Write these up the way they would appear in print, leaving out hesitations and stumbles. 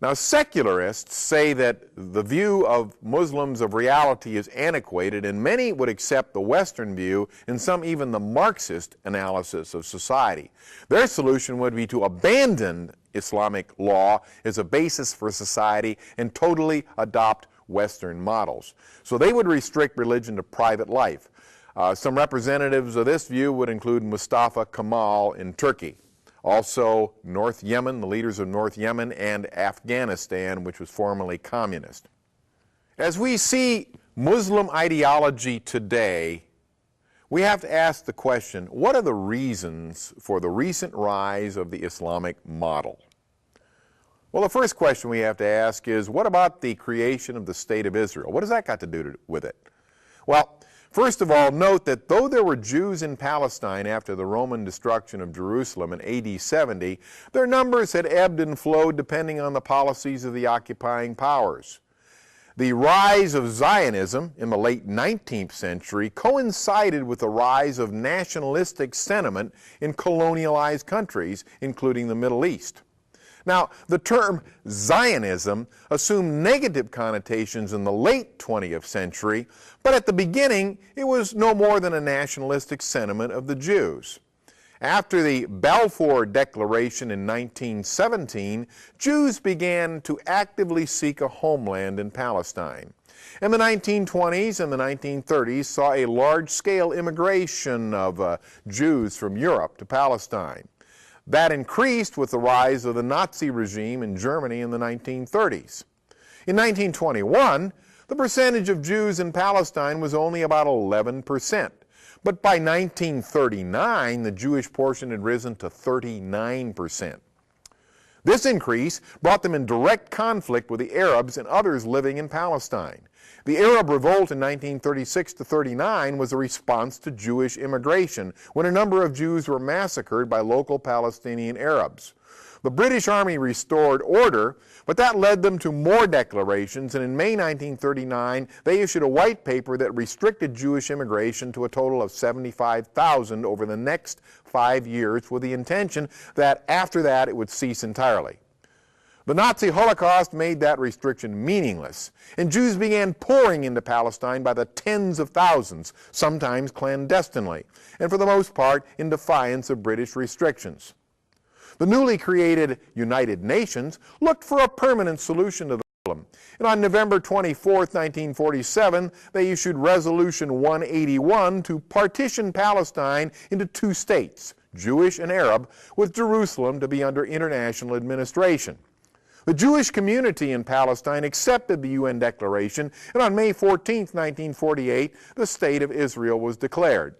Now, secularists say that the view of Muslims of reality is antiquated, and many would accept the Western view and some even the Marxist analysis of society. Their solution would be to abandon Islamic law as a basis for society and totally adopt Western models. So they would restrict religion to private life. Some representatives of this view would include Mustafa Kemal in Turkey. Also, North Yemen, the leaders of North Yemen, and Afghanistan, which was formerly communist. As we see Muslim ideology today, we have to ask the question, what are the reasons for the recent rise of the Islamic model? Well, the first question we have to ask is, what about the creation of the State of Israel? What has that got to do with it? Well, first of all, note that though there were Jews in Palestine after the Roman destruction of Jerusalem in AD 70, their numbers had ebbed and flowed depending on the policies of the occupying powers. The rise of Zionism in the late 19th century coincided with the rise of nationalistic sentiment in colonialized countries, including the Middle East. Now, the term Zionism assumed negative connotations in the late 20th century, but at the beginning it was no more than a nationalistic sentiment of the Jews. After the Balfour Declaration in 1917, Jews began to actively seek a homeland in Palestine. And the 1920s and the 1930s saw a large-scale immigration of Jews from Europe to Palestine. That increased with the rise of the Nazi regime in Germany in the 1930s. In 1921, the percentage of Jews in Palestine was only about 11%. But by 1939, the Jewish portion had risen to 39%. This increase brought them in direct conflict with the Arabs and others living in Palestine. The Arab Revolt in 1936 to 39 was a response to Jewish immigration, when a number of Jews were massacred by local Palestinian Arabs. The British Army restored order, but that led them to more declarations, and in May 1939 they issued a white paper that restricted Jewish immigration to a total of 75,000 over the next 5 years, with the intention that after that it would cease entirely. The Nazi Holocaust made that restriction meaningless, and Jews began pouring into Palestine by the tens of thousands, sometimes clandestinely, and for the most part in defiance of British restrictions. The newly created United Nations looked for a permanent solution to the problem, and on November 24, 1947, they issued Resolution 181 to partition Palestine into 2 states, Jewish and Arab, with Jerusalem to be under international administration. The Jewish community in Palestine accepted the UN declaration, and on May 14, 1948, the State of Israel was declared.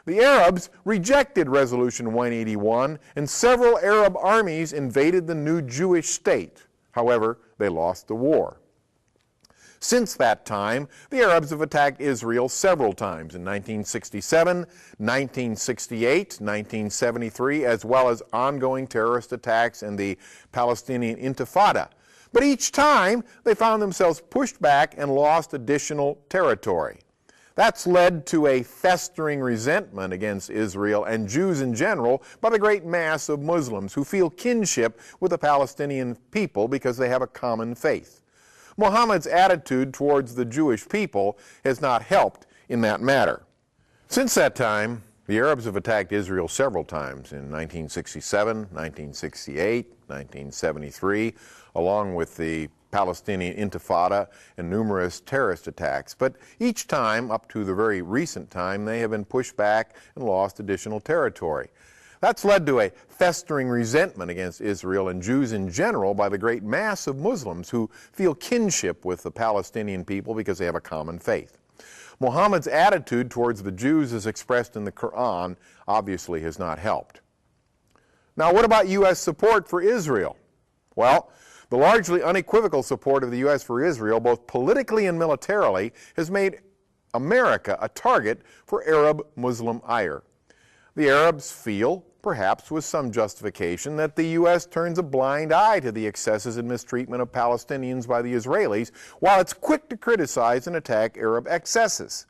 The Arabs rejected Resolution 181, and several Arab armies invaded the new Jewish state. However, they lost the war. Since that time, the Arabs have attacked Israel several times in 1967, 1968, 1973, as well as ongoing terrorist attacks and the Palestinian Intifada. But each time, they found themselves pushed back and lost additional territory. That's led to a festering resentment against Israel and Jews in general by the great mass of Muslims who feel kinship with the Palestinian people because they have a common faith. Muhammad's attitude towards the Jewish people has not helped in that matter. Since that time, the Arabs have attacked Israel several times in 1967, 1968, 1973, along with the Palestinian Intifada and numerous terrorist attacks. But each time, up to the very recent time, they have been pushed back and lost additional territory. That's led to a festering resentment against Israel and Jews in general by the great mass of Muslims who feel kinship with the Palestinian people because they have a common faith. Muhammad's attitude towards the Jews as expressed in the Quran obviously has not helped. Now, what about U.S. support for Israel? Well, the largely unequivocal support of the U.S. for Israel, both politically and militarily, has made America a target for Arab-Muslim ire. The Arabs feel, perhaps with some justification, that the U.S. turns a blind eye to the excesses and mistreatment of Palestinians by the Israelis, while it's quick to criticize and attack Arab excesses.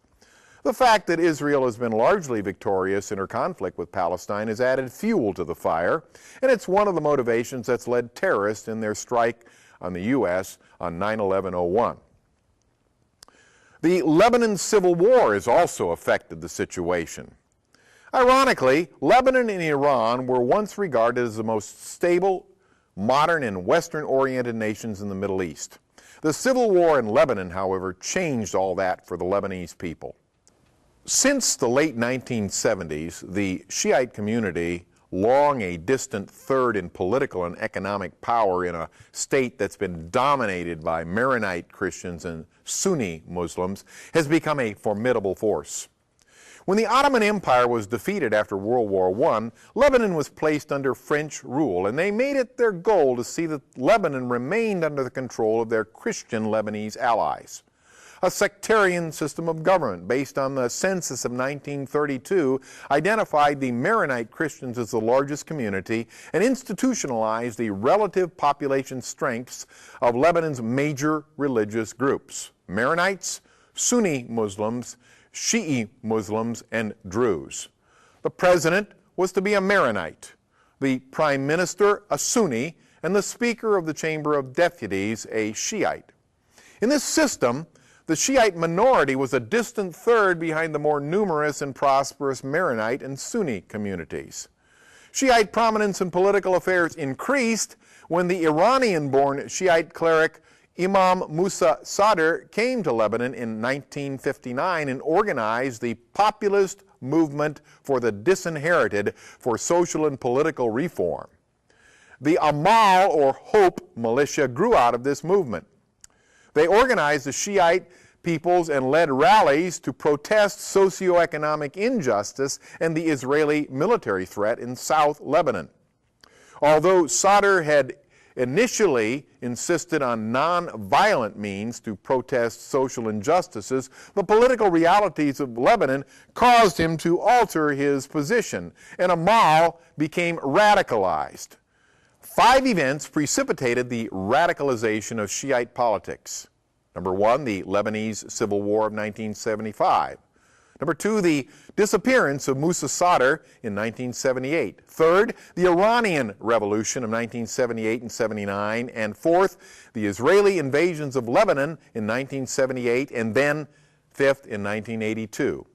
The fact that Israel has been largely victorious in her conflict with Palestine has added fuel to the fire, and it's one of the motivations that's led terrorists in their strike on the U.S. on 9/11/01. The Lebanon Civil War has also affected the situation. Ironically, Lebanon and Iran were once regarded as the most stable, modern, and Western-oriented nations in the Middle East. The civil war in Lebanon, however, changed all that for the Lebanese people. Since the late 1970s, the Shiite community, long a distant third in political and economic power in a state that's been dominated by Maronite Christians and Sunni Muslims, has become a formidable force. When the Ottoman Empire was defeated after World War I, Lebanon was placed under French rule, and they made it their goal to see that Lebanon remained under the control of their Christian Lebanese allies. A sectarian system of government based on the census of 1932 identified the Maronite Christians as the largest community and institutionalized the relative population strengths of Lebanon's major religious groups: Maronites, Sunni Muslims, Shi'i Muslims, and Druze. The president was to be a Maronite, the prime minister a Sunni, and the speaker of the Chamber of Deputies a Shiite. In this system, the Shiite minority was a distant third behind the more numerous and prosperous Maronite and Sunni communities. Shiite prominence in political affairs increased when the Iranian-born Shiite cleric Imam Musa Sadr came to Lebanon in 1959 and organized the populist movement for the disinherited for social and political reform. The Amal, or Hope, militia grew out of this movement. They organized the Shiite peoples and led rallies to protest socioeconomic injustice and the Israeli military threat in South Lebanon. Although Sadr had initially insisted on non-violent means to protest social injustices, the political realities of Lebanon caused him to alter his position, and Amal became radicalized. 5 events precipitated the radicalization of Shiite politics. Number 1, the Lebanese Civil War of 1975. Number 2, the disappearance of Musa Sadr in 1978. Third, the Iranian Revolution of 1978 and 79. And fourth, the Israeli invasions of Lebanon in 1978, and then fifth in 1982.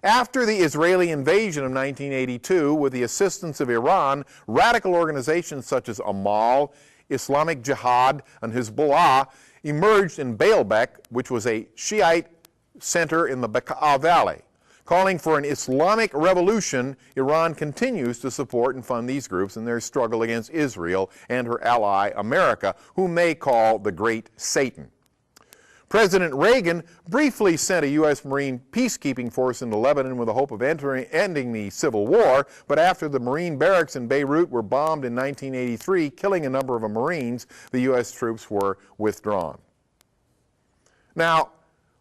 After the Israeli invasion of 1982, with the assistance of Iran, radical organizations such as Amal, Islamic Jihad, and Hezbollah emerged in Baalbek, which was a Shiite center in the Bekaa Valley. Calling for an Islamic revolution, Iran continues to support and fund these groups in their struggle against Israel and her ally America, whom they call the Great Satan. President Reagan briefly sent a U.S. Marine peacekeeping force into Lebanon with the hope of ending the civil war, but after the Marine barracks in Beirut were bombed in 1983, killing a number of Marines, the U.S. troops were withdrawn. Now,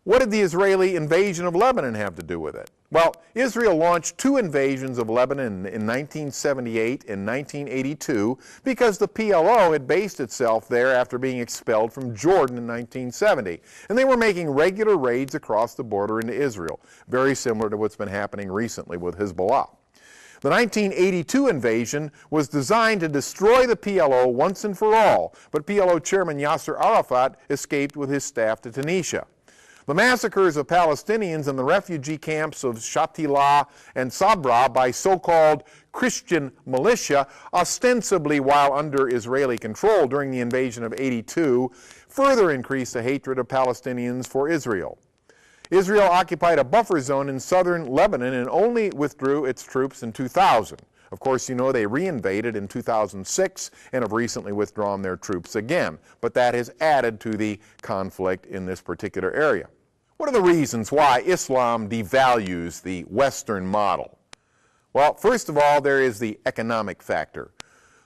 what did the Israeli invasion of Lebanon have to do with it? Well, Israel launched 2 invasions of Lebanon in 1978 and 1982 because the PLO had based itself there after being expelled from Jordan in 1970. And they were making regular raids across the border into Israel, very similar to what's been happening recently with Hezbollah. The 1982 invasion was designed to destroy the PLO once and for all, but PLO chairman Yasser Arafat escaped with his staff to Tunisia. The massacres of Palestinians in the refugee camps of Shatila and Sabra by so-called Christian militia, ostensibly while under Israeli control during the invasion of '82, further increased the hatred of Palestinians for Israel. Israel occupied a buffer zone in southern Lebanon and only withdrew its troops in 2000. Of course, you know they reinvaded in 2006 and have recently withdrawn their troops again, but that has added to the conflict in this particular area. What are the reasons why Islam devalues the Western model? Well, first of all, there is the economic factor.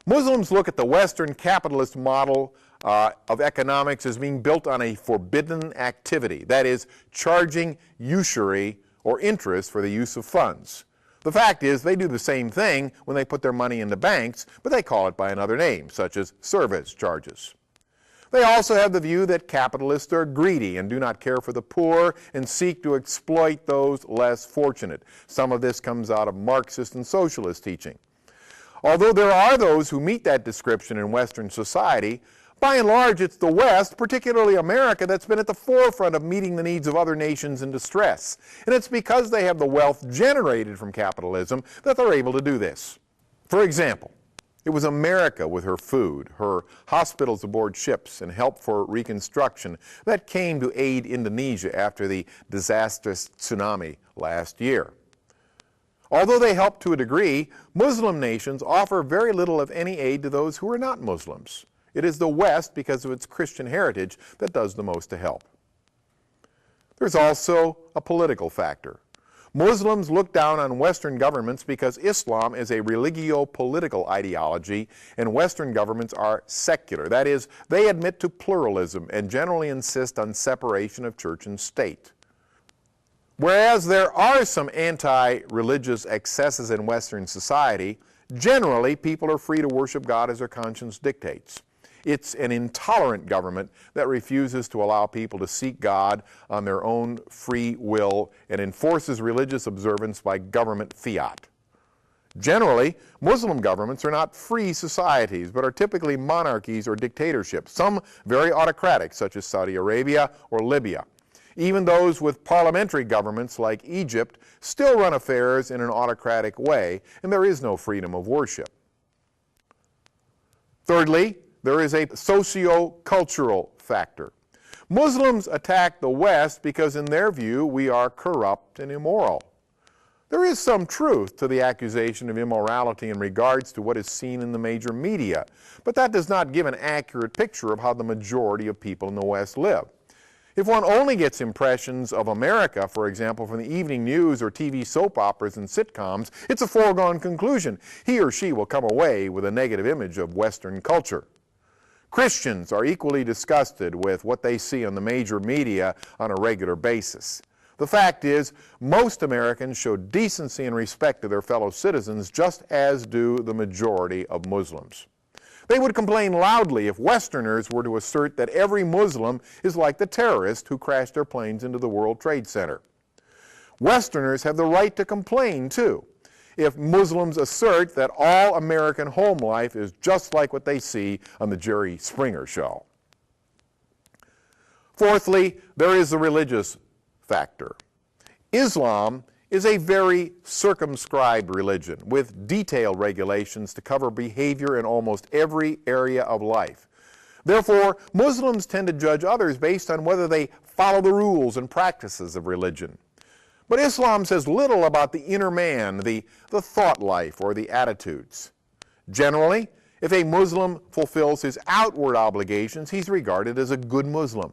Muslims look at the Western capitalist model of economics as being built on a forbidden activity, that is, charging usury or interest for the use of funds. The fact is, they do the same thing when they put their money into banks, but they call it by another name, such as service charges. They also have the view that capitalists are greedy and do not care for the poor and seek to exploit those less fortunate. Some of this comes out of Marxist and socialist teaching. Although there are those who meet that description in Western society, By and large, it's the West, particularly America, that's been at the forefront of meeting the needs of other nations in distress. And it's because they have the wealth generated from capitalism that they're able to do this. For example, it was America with her food, her hospitals aboard ships, and help for reconstruction that came to aid Indonesia after the disastrous tsunami last year. Although they help to a degree, Muslim nations offer very little of any aid to those who are not Muslims. It is the West, because of its Christian heritage, that does the most to help. There's also a political factor. Muslims look down on Western governments because Islam is a religio-political ideology and Western governments are secular. That is, they admit to pluralism and generally insist on separation of church and state. Whereas there are some anti-religious excesses in Western society, generally people are free to worship God as their conscience dictates. It's an intolerant government that refuses to allow people to seek God on their own free will and enforces religious observance by government fiat. Generally, Muslim governments are not free societies, but are typically monarchies or dictatorships, some very autocratic, such as Saudi Arabia or Libya. Even those with parliamentary governments like Egypt still run affairs in an autocratic way, and there is no freedom of worship. Thirdly, there is a socio-cultural factor. Muslims attack the West because in their view we are corrupt and immoral. There is some truth to the accusation of immorality in regards to what is seen in the major media, but that does not give an accurate picture of how the majority of people in the West live. If one only gets impressions of America, for example, from the evening news or TV soap operas and sitcoms, it's a foregone conclusion. He or she will come away with a negative image of Western culture. Christians are equally disgusted with what they see on the major media on a regular basis. The fact is, most Americans show decency and respect to their fellow citizens, just as do the majority of Muslims. They would complain loudly if Westerners were to assert that every Muslim is like the terrorist who crashed their planes into the World Trade Center. Westerners have the right to complain, too, if Muslims assert that all American home life is just like what they see on the Jerry Springer show. Fourthly, there is the religious factor. Islam is a very circumscribed religion with detailed regulations to cover behavior in almost every area of life. Therefore, Muslims tend to judge others based on whether they follow the rules and practices of religion. But Islam says little about the inner man, the thought life, or the attitudes. Generally, if a Muslim fulfills his outward obligations, he's regarded as a good Muslim.